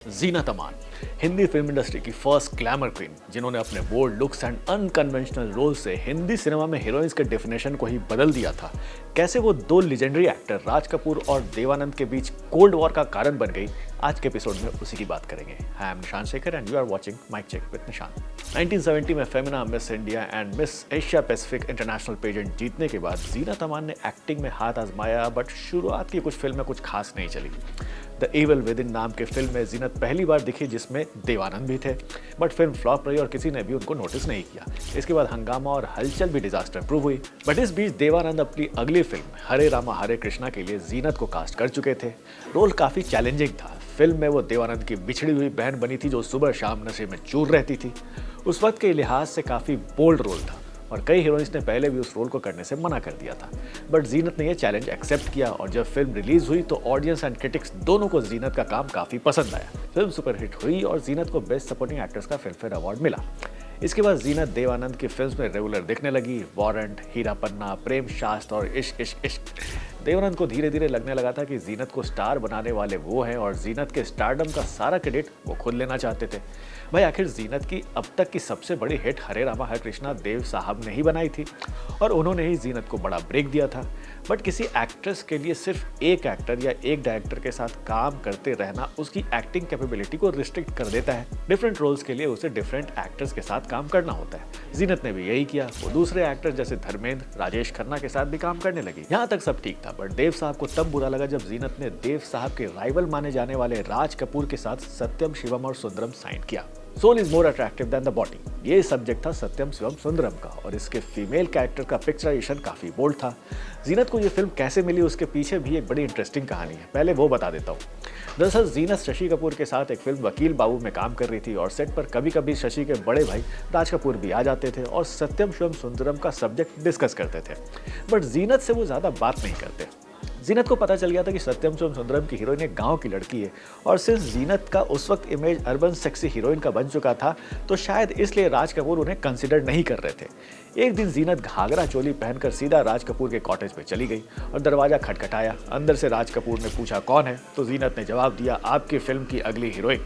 जीनत Aman Hindi film industry की first glamour queen, जिन्होंने अपने bold looks and unconventional role से हिंदी सिनेमा में हीरोइंस के डेफिनेशन को ही बदल दिया था। कैसे वो दो लेजेंडरी एक्टर राज कपूर और देवानंद के बीच कोल्ड वॉर का कारण बन गई, आज के एपिसोड में उसी की बात करेंगे। I am Nishan Shekhar and you are watching mic check with Nishan. 1970 में Femina Miss India and Miss Asia Pacific international pageant जीतने के बाद जीनत अमान ने एक्टिंग में हाथ आजमाया, बट शुरुआत की कुछ फिल्में कुछ खास नहीं चली। द एविल विद इन नाम के फिल्म में जीनत पहली बार दिखी, जिसमें देवानंद भी थे, बट फिल्म फ्लॉप रही और किसी ने भी उनको नोटिस नहीं किया। इसके बाद हंगामा और हलचल भी डिजास्टर प्रूव हुई, बट इस बीच देवानंद अपनी अगली फिल्म हरे रामा हरे कृष्णा के लिए जीनत को कास्ट कर चुके थे। रोल काफी चैलेंजिंग था। फिल्म में वो देवानंद की बिछड़ी हुई बहन बनी थी, जो सुबह शाम नशे में चूर रहती थी। उस वक्त के लिहाज से काफी बोल्ड रोल था और कई हीरोइंस ने पहले भी उस रोल को करने से मना कर दिया था, बट जीनत ने यह चैलेंज एक्सेप्ट किया और जब फिल्म रिलीज हुई तो ऑडियंस एंड क्रिटिक्स दोनों को जीनत का काम काफी पसंद आया। फिल्म सुपरहिट हुई और जीनत को बेस्ट सपोर्टिंग एक्ट्रेस का फिल्म फेयर अवार्ड मिला। इसके बाद जीनत देवानंद की फिल्म्स में रेगुलर दिखने लगी। वारंट, हीरा पन्ना, प्रेम शास्त्र और इश्क इश्क इश्क। देवानंद को धीरे धीरे लगने लगा था कि जीनत को स्टार बनाने वाले वो हैं और जीनत के स्टारडम का सारा क्रेडिट वो खुद लेना चाहते थे। भाई आखिर जीनत की अब तक की सबसे बड़ी हिट हरे रामा हरे कृष्णा देव साहब ने ही बनाई थी और उन्होंने ही जीनत को बड़ा ब्रेक दिया था। बट किसी एक्ट्रेस के लिए सिर्फ एक एक्टर या एक डायरेक्टर के साथ काम करते रहना उसकी एक्टिंग कैपेबिलिटी को रिस्ट्रिक्ट कर देता है। डिफरेंट रोल्स के लिए उसे डिफरेंट एक्टर्स के साथ काम करना होता है। जीनत ने भी यही किया। वो दूसरे एक्टर जैसे धर्मेंद्र, राजेश खन्ना के साथ भी काम करने लगी। यहाँ तक सब ठीक था, बट देव साहब को तब बुरा लगा जब जीनत ने देव साहब के राइवल माने जाने वाले राज कपूर के साथ सत्यम शिवम और सुंदरम साइन किया। Soul is more attractive than the body, ये सब्जेक्ट था सत्यम शिवम सुंदरम का और इसके फीमेल कैरेक्टर का पिक्चराइजेशन काफी बोल्ड था। जीनत को ये फिल्म कैसे मिली, उसके पीछे भी एक बड़ी इंटरेस्टिंग कहानी है। पहले वो बता देता हूँ। दरअसल जीनत शशि कपूर के साथ एक फिल्म वकील बाबू में काम कर रही थी और सेट पर कभी कभी शशि के बड़े भाई राज कपूर भी आ जाते थे और सत्यम शिवम सुंदरम का सब्जेक्ट डिस्कस करते थे, बट जीनत से वो ज्यादा बात नहीं करते। जीनत को पता चल गया था कि सत्यम शिवम सुंदरम की हीरोइन एक गांव की लड़की है और सिंस जीनत का उस वक्त इमेज अर्बन सेक्सी हीरोइन का बन चुका था, तो शायद इसलिए राज कपूर उन्हें कंसिडर नहीं कर रहे थे। एक दिन जीनत घाघरा चोली पहनकर सीधा राज कपूर के कॉटेज पे चली गई और दरवाजा खटखटाया। अंदर से राज कपूर ने पूछा कौन है, तो जीनत ने जवाब दिया आपकी फिल्म की अगली हीरोइन।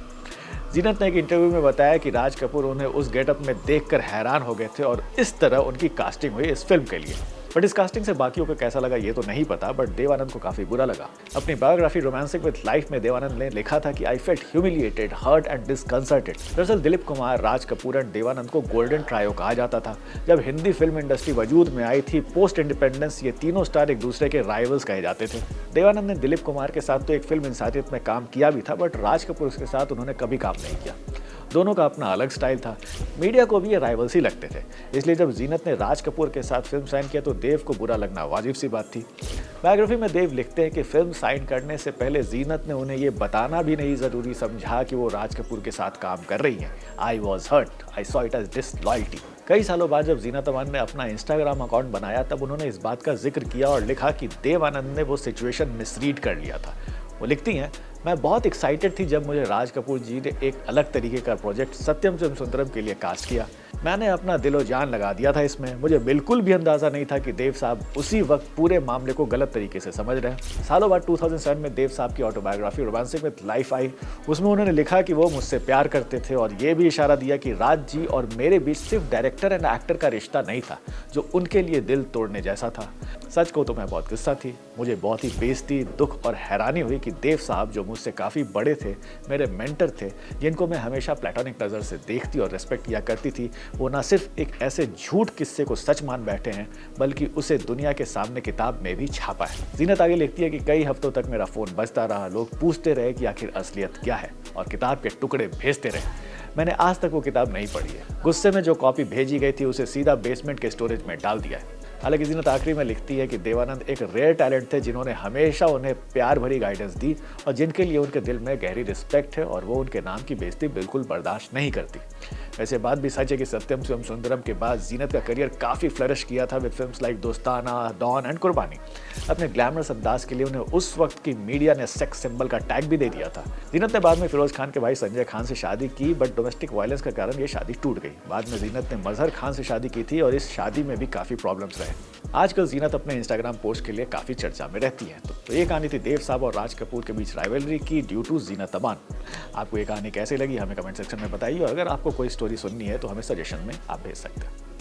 जीनत ने एक इंटरव्यू में बताया कि राज कपूर उन्हें उस गेटअप में देखकर हैरान हो गए थे और इस तरह उनकी कास्टिंग हुई इस फिल्म के लिए। बट इस कास्टिंग से बाकियों को कैसा लगा ये तो नहीं पता, बट देवानंद को काफी बुरा लगा। अपनी बायोग्राफी रोमांसिक विद लाइफ में देवानंद ने लिखा था कि I felt humiliated, hurt and disconcerted. दरअसल दिलीप कुमार, राज कपूर एंड देवानंद को गोल्डन ट्रायो कहा जाता था। जब हिंदी फिल्म इंडस्ट्री वजूद में आई थी पोस्ट इंडिपेंडेंस, ये तीनों स्टार एक दूसरे के राइवल्स कहे जाते थे। देवानंद ने दिलीप कुमार के साथ तो एक फिल्म इंसानियत में काम किया भी था, बट राज कपूर के साथ उन्होंने कभी काम नहीं किया। दोनों का अपना अलग स्टाइल था। मीडिया को भी ये राइवल्स ही लगते थे, इसलिए जब जीनत ने राज कपूर के साथ फिल्म साइन किया तो देव को बुरा लगना वाजिब सी बात थी। बायोग्राफी में देव लिखते हैं कि फिल्म साइन करने से पहले जीनत ने उन्हें ये बताना भी नहीं जरूरी समझा कि वो राज कपूर के साथ काम कर रही हैं। I was hurt, I saw it as disloyalty. कई सालों बाद जब जीनत अमान ने अपना इंस्टाग्राम अकाउंट बनाया तब उन्होंने इस बात का जिक्र किया और लिखा कि देवानंद ने वो सिचुएशन मिसरीड कर लिया था। वो लिखती हैं, मैं बहुत एक्साइटेड थी जब मुझे राज कपूर जी ने एक अलग तरीके का प्रोजेक्ट सत्यम शिवम सुंदरम के लिए कास्ट किया। मैंने अपना दिलो जान लगा दिया था इसमें। मुझे बिल्कुल भी अंदाजा नहीं था कि देव साहब उसी वक्त पूरे मामले को गलत तरीके से समझ रहे हैं। सालों बाद 2007 में देव साहब की ऑटोबायोग्राफी रोमांसिक विद लाइफ आई। उसमें उन्होंने लिखा कि वो मुझसे प्यार करते थे और ये भी इशारा दिया कि राज जी और मेरे बीच सिर्फ डायरेक्टर एंड एक्टर का रिश्ता नहीं था जो उनके लिए दिल तोड़ने जैसा था। सच को तो मैं बहुत गुस्सा थी। मुझे बहुत ही बेइज्जती, दुख और हैरानी हुई कि देव साहब जो मुझसे काफ़ी बड़े थे, मेरे मेंटर थे, जिनको मैं हमेशा प्लेटोनिक नज़र से देखती और रेस्पेक्ट किया करती थी, वो ना सिर्फ एक ऐसे झूठ किस्से को सच मान बैठे हैं बल्कि उसे दुनिया के सामने किताब में भी छापा है। जीनत आगे लिखती है कि कई हफ्तों तक मेरा फ़ोन बजता रहा। लोग पूछते रहे कि आखिर असलियत क्या है और किताब के टुकड़े भेजते रहे। मैंने आज तक वो किताब नहीं पढ़ी है। गुस्से में जो कॉपी भेजी गई थी उसे सीधा बेसमेंट के स्टोरेज में डाल दिया है। हालांकि जीनत आखिरी में लिखती है कि देवानंद एक रेयर टैलेंट थे जिन्होंने हमेशा उन्हें प्यार भरी गाइडेंस दी और जिनके लिए उनके दिल में गहरी रिस्पेक्ट है और वो उनके नाम की बेइज्जती बिल्कुल बर्दाश्त नहीं करती। वैसे बात भी सच है कि सत्यम शिवम सुंदरम के बाद जीनत का करियर काफ़ी फ्लरिश किया था विद फिल्म्स लाइक दोस्ताना, डॉन एंड कुर्बानी। अपने ग्लैमरस अंदाज के लिए उन्हें उस वक्त की मीडिया ने सेक्स सिंबल का टैग भी दे दिया था। जीनत ने बाद में फिरोज खान के भाई संजय खान से शादी की, बट डोमेस्टिक वायलेंस के कारण ये शादी टूट गई। बाद में जीनत ने मजहर खान से शादी की थी और इस शादी में भी काफ़ी प्रॉब्लम्स रहे। है। आजकल जीनत अपने इंस्टाग्राम पोस्ट के लिए काफ़ी चर्चा में रहती है। तो ये कहानी थी देव साहब और राज कपूर के बीच राइवलरी की ड्यू टू जीनत अमान। आपको ये कहानी कैसी लगी हमें कमेंट सेक्शन में बताइए, और अगर आपको कोई स्टोरी सुननी है तो हमें सजेशन में आप भेज सकते हैं।